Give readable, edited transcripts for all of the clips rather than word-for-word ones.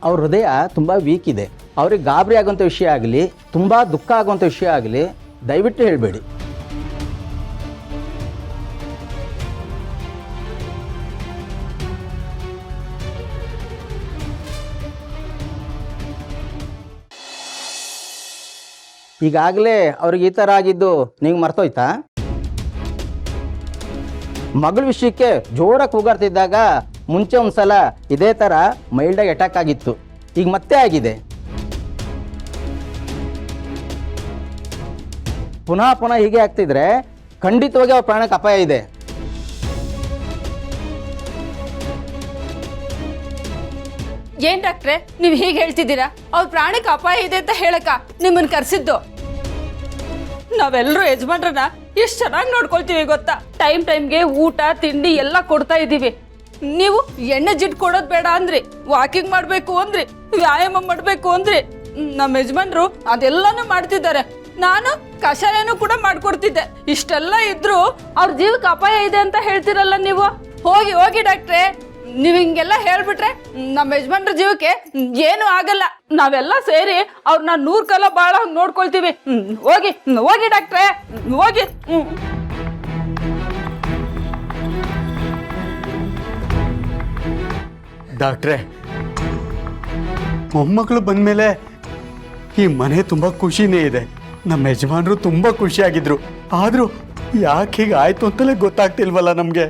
ಅವ್ರ ಹೃದಯ ತುಂಬ ವೀಕ್ ಇದೆ. ಅವ್ರಿಗೆ ಗಾಬರಿ ಆಗುವಂಥ ವಿಷಯ ಆಗಲಿ, ತುಂಬ ದುಃಖ ಆಗುವಂಥ ವಿಷಯ ಆಗಲಿ ದಯವಿಟ್ಟು ಹೇಳಬೇಡಿ. ಈಗಾಗಲೇ ಅವ್ರಿಗೆ ಈ ಥರ ಆಗಿದ್ದು ನೀವು ಮರ್ತೋಯ್ತಾ? ಮಗಳ ವಿಷಯಕ್ಕೆ ಜೋರಾಗಿ ಕೂಗಾಡ್ತಿದ್ದಾಗ ಮುಂಚೆ ಒಂದ್ಸಲ ಇದೇ ಥರ ಮೈಲ್ಡಾಗಿ ಅಟ್ಯಾಕ್ ಆಗಿತ್ತು, ಈಗ ಮತ್ತೆ ಆಗಿದೆ. ಪುನಃ ಪುನಃ ಹೀಗೆ ಆಗ್ತಿದ್ರೆ ಖಂಡಿತವಾಗಿ ಅವ್ರ ಪ್ರಾಣಕ್ಕೆ ಅಪಾಯ ಇದೆ. ಏನ್ ಡಾಕ್ಟ್ರೆ ನೀವು ಹೀಗೆ ಹೇಳ್ತಿದ್ದೀರಾ? ಅವ್ರ ಪ್ರಾಣಕ್ಕೆ ಅಪಾಯ ಇದೆ ಅಂತ ಹೇಳಕ್ಕ ನಿಮ್ಮನ್ನ ಕರೆಸಿದ್ದು? ನಾವೆಲ್ಲರೂ ಯಜಮಾನ್ರನ್ನ ಎಷ್ಟು ಚೆನ್ನಾಗಿ ನೋಡ್ಕೊಳ್ತೀವಿ ಗೊತ್ತಾ? ಟೈಮ್ಗೆ ಊಟ ತಿಂಡಿ ಎಲ್ಲ ಕೊಡ್ತಾ ಇದ್ದೀವಿ. ನೀವು ಎಣ್ಣೆ ಜಿಡ್ ಕೊಡೋದು ಬೇಡ ಅಂದ್ರಿ, ವಾಕಿಂಗ್ ಮಾಡಬೇಕು ಅಂದ್ರಿ, ವ್ಯಾಯಾಮ ಮಾಡಬೇಕು ಅಂದ್ರಿ. ನಮ್ಮ ಯಜಮಾನ್ರು ಅದೆಲ್ಲಾನು ಮಾಡ್ತಿದ್ದಾರೆ. ನಾನು ಕಷಾಯನೂ ಕೂಡ ಮಾಡ್ಕೊಡ್ತಿದ್ದೆ. ಇಷ್ಟೆಲ್ಲ ಇದ್ರು ಅವ್ರ ಜೀವಕ್ಕೆ ಅಪಾಯ ಇದೆ ಅಂತ ಹೇಳ್ತಿರಲ್ಲ ನೀವು. ಹೋಗಿ ಹೋಗಿ ಡಾಕ್ಟ್ರೆ, ನೀವು ಹಿಂಗೆಲ್ಲ ಹೇಳ್ಬಿಟ್ರೆ ನಮ್ಮ ಯಜಮಾನ್ರ ಜೀವಕ್ಕೆ ಏನು ಆಗಲ್ಲ. ನಾವೆಲ್ಲ ಸೇರಿ ಅವ್ರನ್ನ 100 ಕಾಲ ಬಾಳ ನೋಡ್ಕೊಳ್ತೀವಿ. ಹೋಗಿ ಹೋಗಿ ಡಾಕ್ಟ್ರೆ, ಹೋಗಿ. ಡಾಕ್ಟ್ರೆ, ಮೊಮ್ಮಕ್ಕಳು ಬಂದಮೇಲೆ ಈ ಮನೆ ತುಂಬ ಖುಷಿನೇ ಇದೆ. ನಮ್ಮ ಯಜಮಾನರು ತುಂಬ ಖುಷಿಯಾಗಿದ್ರು. ಆದರೂ ಯಾಕೆ ಹೀಗೆ ಆಯ್ತು ಅಂತಲೇ ಗೊತ್ತಾಗ್ತಿಲ್ವಲ್ಲ ನಮಗೆ.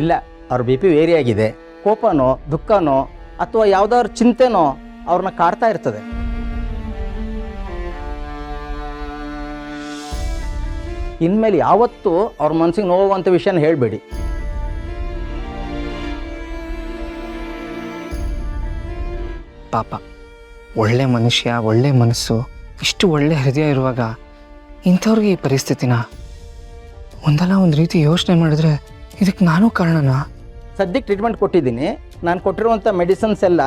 ಇಲ್ಲ, ಅವ್ರ ಬಿ ಪಿ ವೇರಿ ಆಗಿದೆ. ಕೋಪನೋ ದುಃಖನೋ ಅಥವಾ ಯಾವುದಾದ್ರು ಚಿಂತೆನೋ ಅವ್ರನ್ನ ಕಾಡ್ತಾ ಇರ್ತದೆ. ಇನ್ಮೇಲೆ ಯಾವತ್ತೂ ಅವ್ರ ಮನಸ್ಸಿಗೆ ನೋವುವಂಥ ವಿಷಯನ ಹೇಳಬೇಡಿ. ಪಾಪ, ಒಳ್ಳೆ ಮನುಷ್ಯ, ಒಳ್ಳೆ ಮನಸ್ಸು, ಇಷ್ಟು ಒಳ್ಳೆ ಹೃದಯ ಇರುವಾಗ ಇಂಥವ್ರಿಗೆ ಈ ಪರಿಸ್ಥಿತಿನ? ಒಂದಲ್ಲ ಒಂದು ರೀತಿ ಯೋಚನೆ ಮಾಡಿದ್ರೆ ಇದಕ್ಕೆ ನಾನು ಕಾರಣನಾ? ಸದ್ಯಕ್ಕೆ ಟ್ರೀಟ್ಮೆಂಟ್ ಕೊಟ್ಟಿದ್ದೀನಿ. ನಾನು ಕೊಟ್ಟಿರುವಂಥ ಮೆಡಿಸಿನ್ಸ್ ಎಲ್ಲ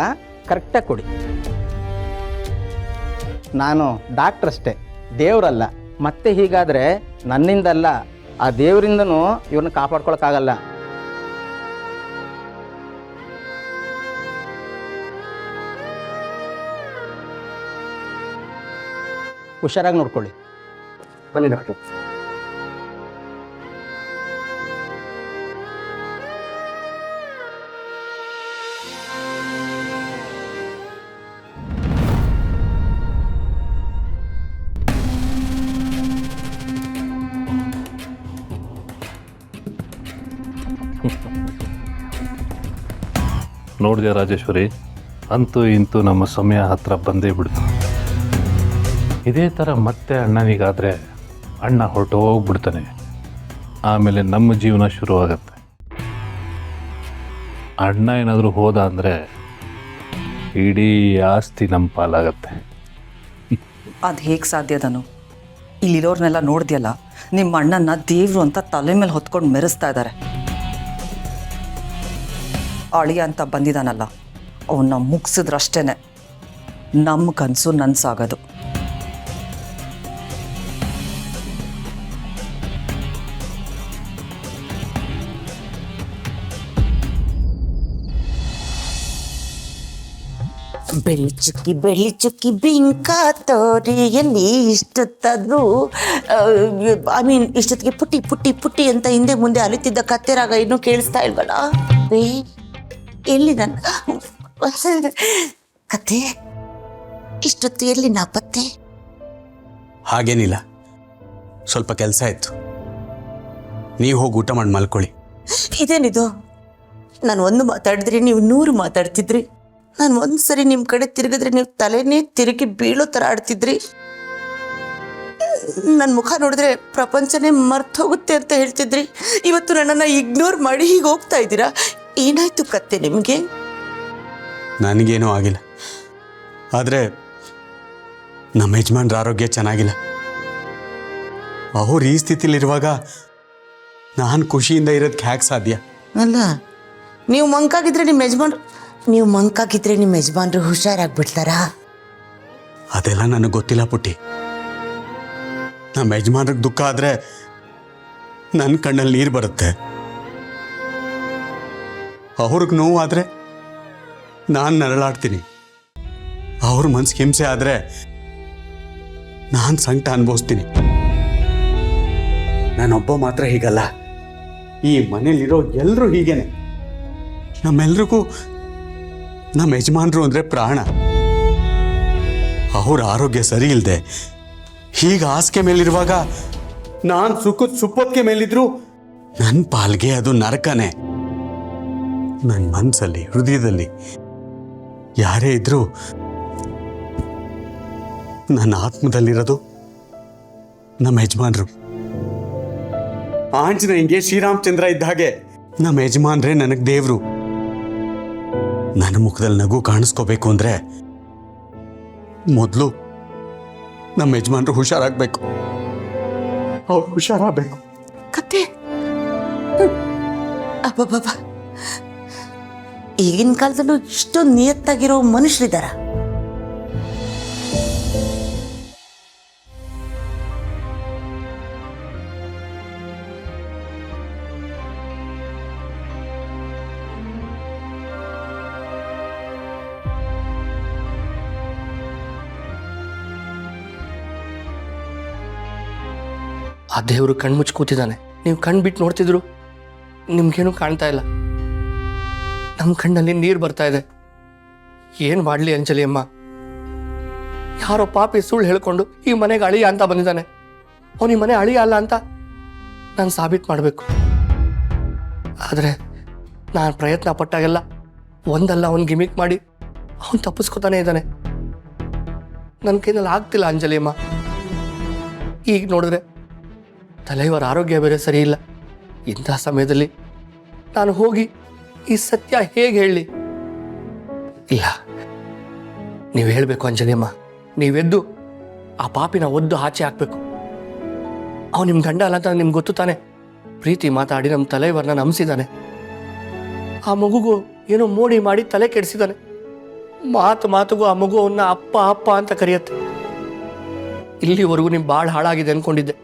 ಕರೆಕ್ಟಾಗಿ ಕೊಡಿ. ನಾನು ಡಾಕ್ಟ್ರ್ ಅಷ್ಟೇ, ದೇವರಲ್ಲ. ಮತ್ತೆ ಹೀಗಾದರೆ ನನ್ನಿಂದಲ್ಲ, ಆ ದೇವರಿಂದನೂ ಇವ್ರನ್ನ ಕಾಪಾಡ್ಕೊಳಕ್ಕಾಗಲ್ಲ. ಹುಷಾರಾಗಿ ನೋಡ್ಕೊಳ್ಳಿ. ಬನ್ನಿ ಡಾಕ್ಟರ್. ನೋಡಿದೆ ರಾಜೇಶ್ವರಿ, ಅಂತೂ ಇಂತೂ ನಮ್ಮ ಸಮಯ ಹತ್ರ ಬಂದೇ ಬಿಡ್ತು. ಇದೇ ಥರ ಮತ್ತೆ ಅಣ್ಣನಿಗಾದರೆ ಅಣ್ಣ ಹೊರಟು ಹೋಗ್ಬಿಡ್ತಾನೆ. ಆಮೇಲೆ ನಮ್ಮ ಜೀವನ ಶುರುವಾಗತ್ತೆ. ಅಣ್ಣ ಏನಾದರೂ ಹೋದ ಅಂದರೆ ಇಡೀ ಆಸ್ತಿ ನಮ್ಮ ಪಾಲಾಗತ್ತೆ. ಅದು ಹೇಗೆ ಸಾಧ್ಯದನು? ಇಲ್ಲಿರೋರ್ನೆಲ್ಲ ನೋಡಿದ್ಯಲ್ಲ, ನಿಮ್ಮ ಅಣ್ಣನ ದೇವ್ರು ಅಂತ ತಲೆ ಮೇಲೆ ಹೊತ್ಕೊಂಡು ಮೆರೆಸ್ತಾ ಇದ್ದಾರೆ. ಅಳಿಯ ಅಂತ ಬಂದಿದ್ದಾನಲ್ಲ, ಅವನ್ನ ಮುಗಿಸಿದ್ರಷ್ಟೇ ನಮ್ಮ ಕನಸು ನನ್ಸಾಗೋದು. ಬೆಳ್ಳಿ ಚುಕ್ಕಿ ಬಿಂಕ ತೋರಿಯಲ್ಲಿ ಇಷ್ಟೊತ್ತಾದ್ರೂ ಇಷ್ಟೊತ್ತಿಗೆ ಪುಟ್ಟಿ ಪುಟ್ಟಿ ಪುಟ್ಟಿ ಅಂತ ಹಿಂದೆ ಮುಂದೆ ಅಲಿತಿದ್ದ ಕತ್ತೆರಾಗ ಇನ್ನೂ ಕೇಳಿಸ್ತಾ ಇಲ್ವಲ್ಲ? ಎಲ್ಲಿ ನನ್ನ ಕತೆ? ಇಷ್ಟೊತ್ತು ಎಲ್ಲಿ ನಾಪತ್ತೆ? ಹಾಗೇನಿಲ್ಲ, ಸ್ವಲ್ಪ ಕೆಲಸ ಇತ್ತು. ನೀವು ಹೋಗಿ ಊಟ ಮಾಡಿ ಮಲ್ಕೊಳ್ಳಿ. ಇದೇನಿದು? ನಾನು ಒಂದು ಮಾತಾಡಿದ್ರೆ ನೀವು 100 ಮಾತಾಡ್ತಿದ್ರಿ. ನಾನು ಒಂದು ಸರಿ ನಿಮ್ಮ ಕಡೆ ತಿರುಗಿದ್ರೆ ನೀವು ತಲೆನೇ ತಿರುಗಿ ಬೀಳೋ ಥರ ಆಡ್ತಿದ್ರಿ. ನನ್ನ ಮುಖ ನೋಡಿದ್ರೆ ಪ್ರಪಂಚನೇ ಮರ್ತೋಗುತ್ತೆ ಅಂತ ಹೇಳ್ತಿದ್ರಿ. ಇವತ್ತು ನನ್ನನ್ನು ಇಗ್ನೋರ್ ಮಾಡಿ ಹೀಗೆ ಹೋಗ್ತಾ ಇದ್ದೀರಾ. ಏನಾಯ್ತು ಕತ್ತೆ ನಿಮಗೆ? ನನಗೇನೂ ಆಗಿಲ್ಲ, ಆದರೆ ನಮ್ಮ ಯಜಮಾನ್ರ ಆರೋಗ್ಯ ಚೆನ್ನಾಗಿಲ್ಲ. ಅವ್ರು ಈ ಸ್ಥಿತಿಲಿರುವಾಗ ನಾನು ಖುಷಿಯಿಂದ ಇರೋದಕ್ಕೆ ಹ್ಯಾಕ್ ಸಾಧ್ಯ? ಅಲ್ಲ, ನೀವು ಮಂಕಾಗಿದ್ರೆ ನಿಮ್ಮ ಯಜಮಾನ್ರು ಹುಷಾರಾಗ್ಬಿಡ್ತಾರಾ? ಅದೆಲ್ಲ ನನಗೆ ಗೊತ್ತಿಲ್ಲ ಪುಟ್ಟಿ. ನಮ್ಮ ಯಜಮಾನ್ರಿಗೆ ದುಃಖ ಆದರೆ ನನ್ನ ಕಣ್ಣಲ್ಲಿ ನೀರು ಬರುತ್ತೆ. ಅವ್ರಿಗೆ ನೋವಾದರೆ ನಾನು ನರಳಾಡ್ತೀನಿ. ಅವ್ರ ಮನ್ಸಿಗೆ ಹಿಂಸೆ ಆದರೆ ನಾನು ಸಂಕಟ ಅನುಭವಿಸ್ತೀನಿ. ನಾನೊಬ್ಬ ಮಾತ್ರ ಹೀಗಲ್ಲ, ಈ ಮನೇಲಿರೋ ಎಲ್ಲರೂ ಹೀಗೇನೆ. ನಮ್ಮೆಲ್ರಿಗೂ ನಮ್ಮ ಯಜಮಾನ್ರು ಅಂದರೆ ಪ್ರಾಣ. ಅವ್ರ ಆರೋಗ್ಯ ಸರಿ ಇಲ್ಲದೆ ಹೀಗೆ ಹಾಸಿಗೆ ಮೇಲಿರುವಾಗ ನಾನು ಸುಖದ ಸುಪ್ಪತ್ತಿಗೆ ಮೇಲಿದ್ರು ನನ್ನ ಪಾಲ್ಗೆ ಅದು ನರಕನೇ. ನನ್ನ ಮನಸ್ಸಲ್ಲಿ ಹೃದಯದಲ್ಲಿ ಯಾರೇ ಇದ್ರೂ ನನ್ನ ಆತ್ಮದಲ್ಲಿರೋದು ನಮ್ಮ ಯಜಮಾನ್ರು. ಆಂಜನೇಯಂಗೆ ಶ್ರೀರಾಮಚಂದ್ರ ಇದ್ದ ಹಾಗೆ ನಮ್ಮ ಯಜಮಾನ್ರೆ ನನಗೆ ದೇವರು. ನನ್ನ ಮುಖದಲ್ಲಿ ನಗು ಕಾಣಿಸ್ಕೋಬೇಕು ಅಂದರೆ ಮೊದಲು ನಮ್ಮ ಯಜಮಾನ್ರು ಹುಷಾರಾಗಬೇಕು. ಅವ್ರು ಹುಷಾರಾಗಬೇಕು. ಕತೆ ಅಬ್ಬಬ್ಬ, ಈಗಿನ ಕಾಲದಲ್ಲೂ ಇಷ್ಟೊಂದು ನಿಯತ್ತಾಗಿರೋ ಮನುಷ್ಯರಿದ್ದಾರ? ಆ ದೇವರು ಕಣ್ಮುಚ್ಚಿ ಕೂತಿದ್ದಾನೆ. ನೀವು ಕಣ್ಣು ಬಿಟ್ಟು ನೋಡ್ತಿದ್ರು ನಿಮ್ಗೇನು ಕಾಣ್ತಾ ಇಲ್ಲ. ನಮ್ಮ ಕಣ್ಣಲ್ಲಿ ನೀರು ಬರ್ತಾ ಇದೆ. ಏನು ಮಾಡಲಿ ಅಂಜಲಿ ಅಮ್ಮ? ಯಾರೋ ಪಾಪಿ ಸುಳ್ಳು ಹೇಳ್ಕೊಂಡು ಈ ಮನೆಗೆ ಅಳಿಯ ಅಂತ ಬಂದಿದ್ದಾನೆ. ಅವನು ಈ ಮನೆ ಅಳಿಯ ಅಲ್ಲ ಅಂತ ನಾನು ಸಾಬೀತು ಮಾಡಬೇಕು. ಆದರೆ ನಾನು ಪ್ರಯತ್ನ ಪಟ್ಟಾಗೆಲ್ಲ ಒಂದಲ್ಲ ಅವನು ಗಿಮಿಕ್ ಮಾಡಿ ಅವನು ತಪ್ಪಿಸ್ಕೊತಾನೆ ಇದ್ದಾನೆ. ನನ್ನ ಕೈನಲ್ಲಿ ಆಗ್ತಿಲ್ಲ ಅಂಜಲಿ ಅಮ್ಮ. ಈಗ ನೋಡಿದ್ರೆ ತಲೆಯವರ ಆರೋಗ್ಯ ಬೇರೆ ಸರಿ ಇಲ್ಲ. ಇಂಥ ಸಮಯದಲ್ಲಿ ನಾನು ಹೋಗಿ ಈ ಸತ್ಯ ಹೇಗೆ ಹೇಳಲಿ? ಇಲ್ಲ, ನೀವು ಹೇಳಬೇಕು ಅಂಜಲಿ ಅಮ್ಮ. ನೀವೆದ್ದು ಆ ಪಾಪಿನ ಒದ್ದು ಆಚೆ ಹಾಕಬೇಕು. ಅವನು ನಿಮ್ಮ ಗಂಡ ಅಲ್ಲ ಅಂತ ನಿಮ್ಗೆ ಗೊತ್ತು ತಾನೆ. ಪ್ರೀತಿ ಮಾತಾಡಿ ನಮ್ಮ ತಲೆಯವರನ್ನ ನಂಬಿಸಿದ್ದಾನೆ. ಆ ಮಗುಗೂ ಏನೋ ಮೋಡಿ ಮಾಡಿ ತಲೆ ಕೆಡಿಸಿದ್ದಾನೆ. ಮಾತಿಗೂ ಆ ಮಗು ಅವನ್ನ ಅಪ್ಪ ಅಪ್ಪ ಅಂತ ಕರೆಯುತ್ತೆ. ಇಲ್ಲಿವರೆಗೂ ನಿಮ್ಮ ಭಾಳ ಹಾಳಾಗಿದೆ ಅಂದ್ಕೊಂಡಿದ್ದೆ.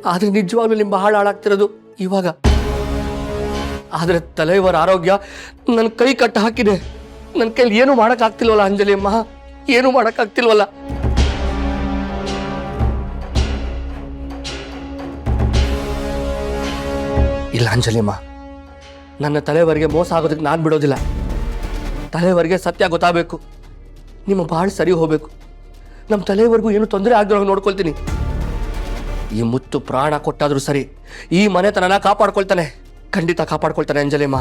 ಆದರೆ ನಿಜವಾಗ್ಲೂ ನಿಮ್ಮ ಭಾಳ ಹಾಳಾಗ್ತಿರೋದು ಇವಾಗ. ಆದರೆ ತಲೆಯವರ ಆರೋಗ್ಯ ನನ್ನ ಕೈ ಕಟ್ಟ ಹಾಕಿದೆ. ನನ್ನ ಕೈಲಿ ಏನೂ ಮಾಡೋಕ್ಕಾಗ್ತಿಲ್ವಲ್ಲ ಅಂಜಲಿ ಅಮ್ಮ, ಏನೂ ಮಾಡೋಕ್ಕಾಗ್ತಿಲ್ವಲ್ಲ. ಇಲ್ಲ ಅಂಜಲಿ ಅಮ್ಮ, ನನ್ನ ತಲೆಯವರಿಗೆ ಮೋಸ ಆಗೋದಕ್ಕೆ ನಾನು ಬಿಡೋದಿಲ್ಲ. ತಲೆಯವರಿಗೆ ಸತ್ಯ ಗೊತ್ತಾಗಬೇಕು. ನಿಮ್ಮ ಭಾಳ ಸರಿ ಹೋಗಬೇಕು. ನಮ್ಮ ತಲೆಯವರೆಗೂ ಏನು ತೊಂದರೆ ಆಗದಿರೋ ನೋಡ್ಕೊಳ್ತೀನಿ. ಈ ಮುತ್ತು ಪ್ರಾಣ ಕೊಟ್ಟಾದ್ರೂ ಸರಿ ಈ ಮನೆತನನ ಕಾಪಾಡ್ಕೊಳ್ತಾನೆ. ಖಂಡಿತ ಕಾಪಾಡ್ಕೊಳ್ತಾನೆ ಅಂಜಲಿ ಅಮ್ಮ.